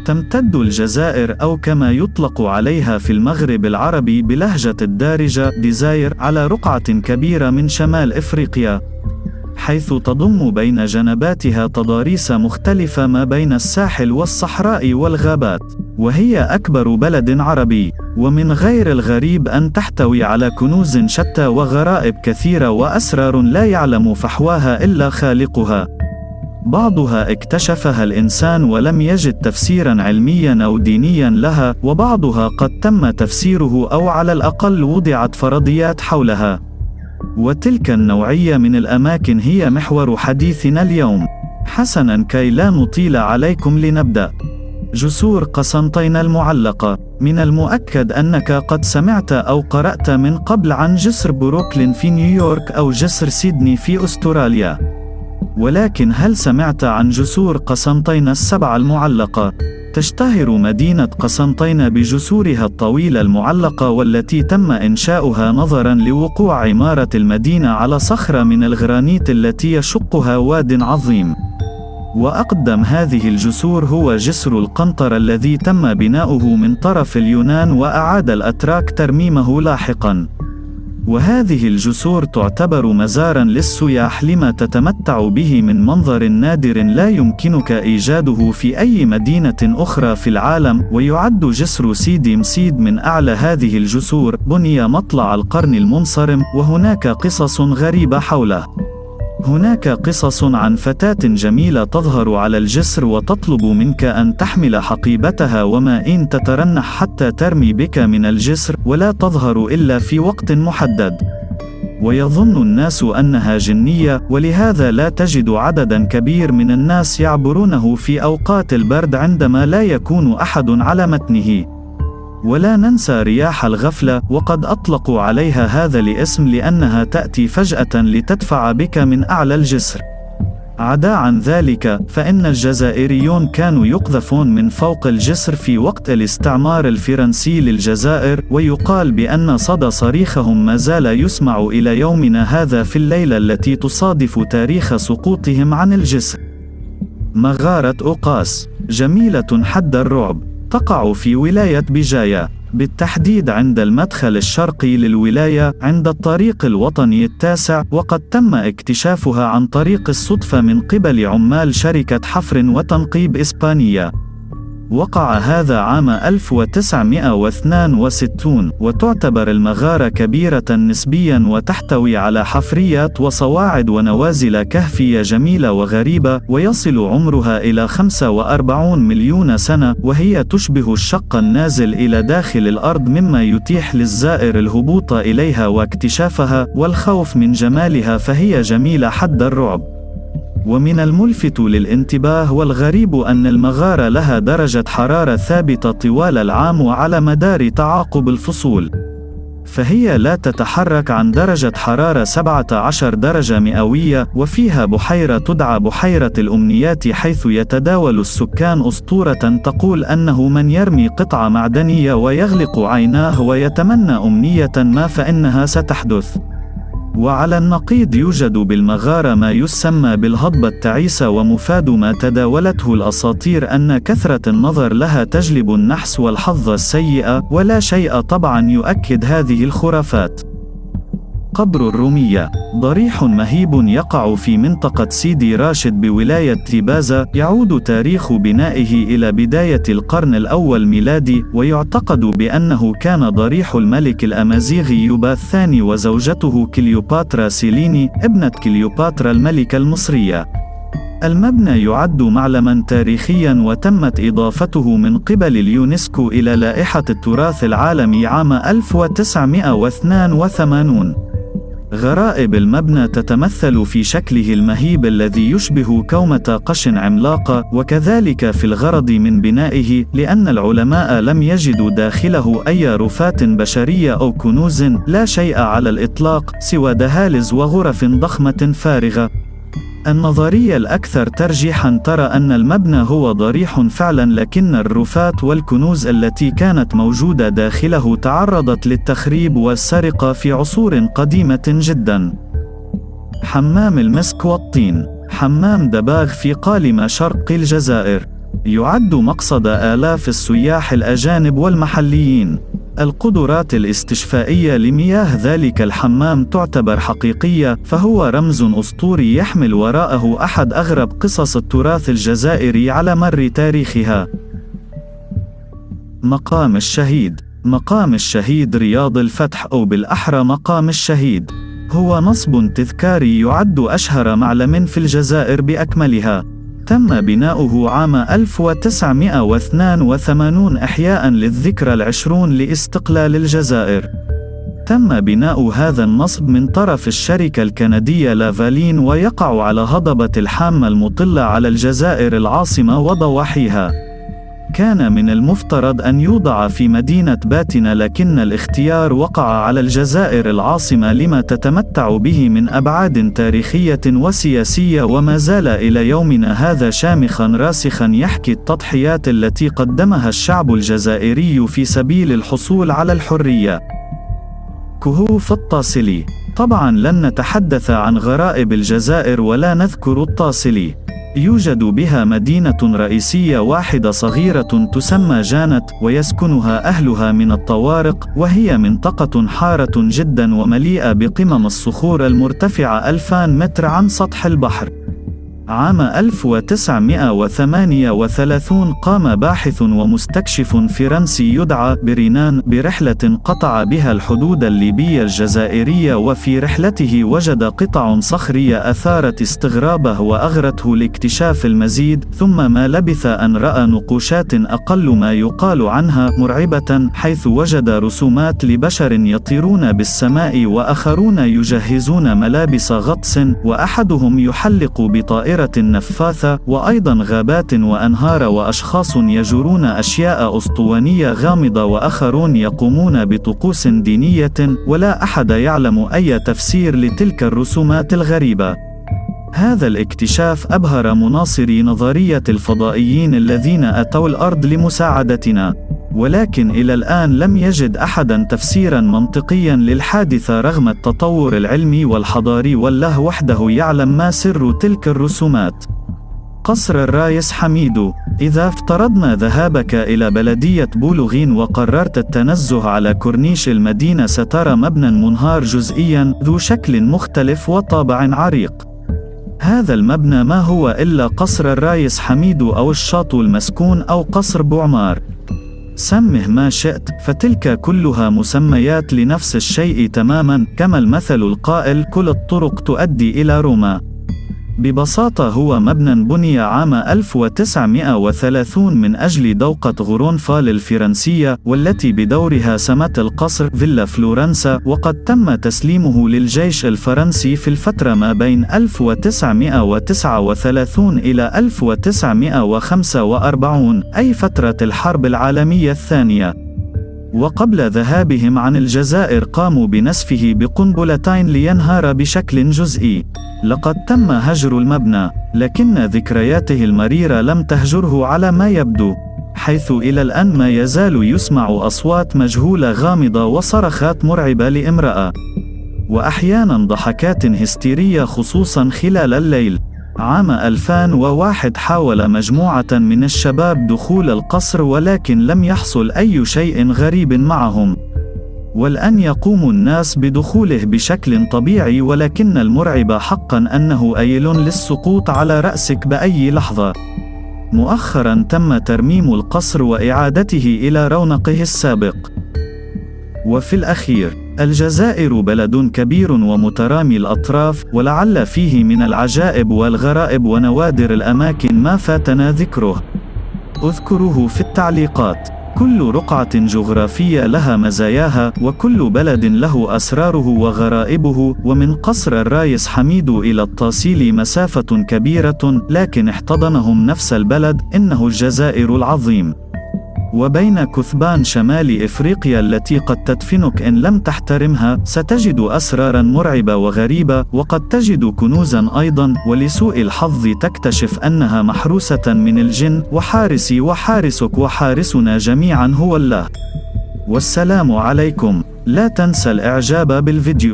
تمتد الجزائر أو كما يطلق عليها في المغرب العربي بلهجة الدارجة ديزاير على رقعة كبيرة من شمال إفريقيا، حيث تضم بين جنباتها تضاريس مختلفة ما بين الساحل والصحراء والغابات، وهي أكبر بلد عربي، ومن غير الغريب أن تحتوي على كنوز شتى وغرائب كثيرة وأسرار لا يعلم فحواها إلا خالقها. بعضها اكتشفها الإنسان ولم يجد تفسيرا علميا أو دينيا لها، وبعضها قد تم تفسيره أو على الأقل وضعت فرضيات حولها. وتلك النوعية من الأماكن هي محور حديثنا اليوم. حسنا، كي لا نطيل عليكم لنبدأ. جسور قسنطين المعلقة. من المؤكد أنك قد سمعت أو قرأت من قبل عن جسر بروكلين في نيويورك أو جسر سيدني في أستراليا، ولكن هل سمعت عن جسور قسنطين السبعة المعلقة؟ تشتهر مدينة قسنطين بجسورها الطويلة المعلقة، والتي تم إنشاؤها نظرا لوقوع عمارة المدينة على صخرة من الغرانيت التي يشقها واد عظيم. وأقدم هذه الجسور هو جسر القنطرة الذي تم بناؤه من طرف اليونان، وأعاد الأتراك ترميمه لاحقا. وهذه الجسور تعتبر مزارا للسياح لما تتمتع به من منظر نادر لا يمكنك إيجاده في أي مدينة أخرى في العالم. ويعد جسر سيدي مسيد من أعلى هذه الجسور، بني مطلع القرن المنصرم، وهناك قصص غريبة حوله. هناك قصص عن فتاة جميلة تظهر على الجسر وتطلب منك أن تحمل حقيبتها وما إن تترنح حتى ترمي بك من الجسر، ولا تظهر إلا في وقت محدد. ويظن الناس أنها جنية، ولهذا لا تجد عددا كبير من الناس يعبرونه في أوقات البرد عندما لا يكون أحد على متنه. ولا ننسى رياح الغفلة، وقد أطلقوا عليها هذا الاسم لأنها تأتي فجأة لتدفع بك من أعلى الجسر. عدا عن ذلك، فإن الجزائريون كانوا يقذفون من فوق الجسر في وقت الاستعمار الفرنسي للجزائر، ويقال بأن صدى صريخهم ما زال يسمع إلى يومنا هذا في الليلة التي تصادف تاريخ سقوطهم عن الجسر. مغارة أوقاس جميلة حد الرعب، تقع في ولاية بجاية، بالتحديد عند المدخل الشرقي للولاية عند الطريق الوطني التاسع، وقد تم اكتشافها عن طريق الصدفة من قبل عمال شركة حفر وتنقيب إسبانية. وقع هذا عام 1962، وتعتبر المغارة كبيرة نسبيا وتحتوي على حفريات وصواعد ونوازل كهفية جميلة وغريبة، ويصل عمرها إلى 45 مليون سنة، وهي تشبه الشق النازل إلى داخل الأرض، مما يتيح للزائر الهبوط إليها واكتشافها والخوف من جمالها، فهي جميلة حد الرعب. ومن الملفت للانتباه والغريب أن المغارة لها درجة حرارة ثابتة طوال العام وعلى مدار تعاقب الفصول، فهي لا تتحرك عن درجة حرارة 17 درجة مئوية. وفيها بحيرة تدعى بحيرة الأمنيات، حيث يتداول السكان أسطورة تقول أنه من يرمي قطعة معدنية ويغلق عيناه ويتمنى أمنية ما فإنها ستحدث. وعلى النقيض يوجد بالمغارة ما يسمى بالهضبة التعيسة، ومفاد ما تداولته الأساطير أن كثرة النظر لها تجلب النحس والحظ السيئة، ولا شيء طبعا يؤكد هذه الخرافات. قبر الرومية ضريح مهيب يقع في منطقة سيدي راشد بولاية تيبازا، يعود تاريخ بنائه إلى بداية القرن الأول ميلادي، ويعتقد بأنه كان ضريح الملك الأمازيغي يوبا الثاني وزوجته كليوباترا سيليني ابنة كليوباترا الملكة المصرية. المبنى يعد معلما تاريخيا، وتمت إضافته من قبل اليونسكو إلى لائحة التراث العالمي عام 1982. غرائب المبنى تتمثل في شكله المهيب الذي يشبه كومة قش عملاقة، وكذلك في الغرض من بنائه، لأن العلماء لم يجدوا داخله أي رفات بشرية أو كنوز، لا شيء على الإطلاق سوى دهالز وغرف ضخمة فارغة. النظرية الأكثر ترجيحاً ترى أن المبنى هو ضريح فعلاً، لكن الرفات والكنوز التي كانت موجودة داخله تعرضت للتخريب والسرقة في عصور قديمة جداً. حمام المسك والطين. حمام دباغ في قالمة شرق الجزائر. يعد مقصد آلاف السياح الأجانب والمحليين. القدرات الاستشفائية لمياه ذلك الحمام تعتبر حقيقية، فهو رمز أسطوري يحمل وراءه أحد أغرب قصص التراث الجزائري على مر تاريخها. مقام الشهيد. مقام الشهيد رياض الفتح، أو بالأحرى مقام الشهيد، هو نصب تذكاري يعد أشهر معلم في الجزائر بأكملها. تم بناؤه عام 1982 إحياء للذكرى العشرون لاستقلال الجزائر. تم بناء هذا النصب من طرف الشركة الكندية لافالين، ويقع على هضبة الحامة المطلة على الجزائر العاصمة وضواحيها. كان من المفترض أن يوضع في مدينة باتنا، لكن الاختيار وقع على الجزائر العاصمة لما تتمتع به من أبعاد تاريخية وسياسية، وما زال إلى يومنا هذا شامخا راسخا يحكي التضحيات التي قدمها الشعب الجزائري في سبيل الحصول على الحرية. كهوف الطاسلي. طبعا لن نتحدث عن غرائب الجزائر ولا نذكر الطاسلي. يوجد بها مدينة رئيسية واحدة صغيرة تسمى جانت، ويسكنها أهلها من الطوارق، وهي منطقة حارة جدا ومليئة بقمم الصخور المرتفعة 2000 متر عن سطح البحر. عام 1938 قام باحث ومستكشف فرنسي يدعى برينان برحلة قطع بها الحدود الليبية الجزائرية، وفي رحلته وجد قطع صخرية أثارت استغرابه وأغرته لاكتشاف المزيد، ثم ما لبث أن رأى نقوشات أقل ما يقال عنها مرعبة، حيث وجد رسومات لبشر يطيرون بالسماء، وآخرون يجهزون ملابس غطس، وأحدهم يحلق بطائرة نفاثة، وأيضا غابات وأنهار وأشخاص يجرون أشياء أسطوانية غامضة، وآخرون يقومون بطقوس دينية، ولا أحد يعلم أي تفسير لتلك الرسومات الغريبة. هذا الاكتشاف أبهر مناصري نظرية الفضائيين الذين أتوا الأرض لمساعدتنا، ولكن إلى الآن لم يجد أحدا تفسيرا منطقيا للحادثة رغم التطور العلمي والحضاري، والله وحده يعلم ما سر تلك الرسومات. قصر الرايس حميدو. إذا افترضنا ذهابك إلى بلدية بولوغين وقررت التنزه على كورنيش المدينة، سترى مبنى منهار جزئيا ذو شكل مختلف وطابع عريق. هذا المبنى ما هو إلا قصر الرايس حميدو، أو الشاطئ المسكون، أو قصر بوعمار. سمه ما شئت، فتلك كلها مسميات لنفس الشيء تماما، كما المثل القائل كل الطرق تؤدي إلى روما. ببساطة هو مبنى بني عام 1930 من أجل دوقة غرونفال الفرنسية، والتي بدورها سمت القصر فيلا فلورنسا، وقد تم تسليمه للجيش الفرنسي في الفترة ما بين 1939 إلى 1945، أي فترة الحرب العالمية الثانية. وقبل ذهابهم عن الجزائر قاموا بنسفه بقنبلتين لينهار بشكل جزئي. لقد تم هجر المبنى، لكن ذكرياته المريرة لم تهجره على ما يبدو، حيث إلى الآن ما يزال يسمع أصوات مجهولة غامضة وصرخات مرعبة لامرأة، وأحيانا ضحكات هستيرية خصوصا خلال الليل. عام 2001 حاول مجموعة من الشباب دخول القصر، ولكن لم يحصل أي شيء غريب معهم، والآن يقوم الناس بدخوله بشكل طبيعي، ولكن المرعب حقا أنه آيل للسقوط على رأسك بأي لحظة. مؤخرا تم ترميم القصر وإعادته إلى رونقه السابق. وفي الأخير، الجزائر بلد كبير ومترامي الأطراف، ولعل فيه من العجائب والغرائب ونوادر الأماكن ما فاتنا ذكره. اذكروه في التعليقات. كل رقعة جغرافية لها مزاياها، وكل بلد له أسراره وغرائبه، ومن قصر الرايس حميدو إلى الطاسيل مسافة كبيرة، لكن احتضنهم نفس البلد، إنه الجزائر العظيم. وبين كثبان شمال إفريقيا التي قد تدفنك إن لم تحترمها، ستجد أسرارا مرعبة وغريبة، وقد تجد كنوزا أيضا، ولسوء الحظ تكتشف أنها محروسة من الجن، وحارسي وحارسك وحارسنا جميعا هو الله. والسلام عليكم. لا تنسى الإعجاب بالفيديو.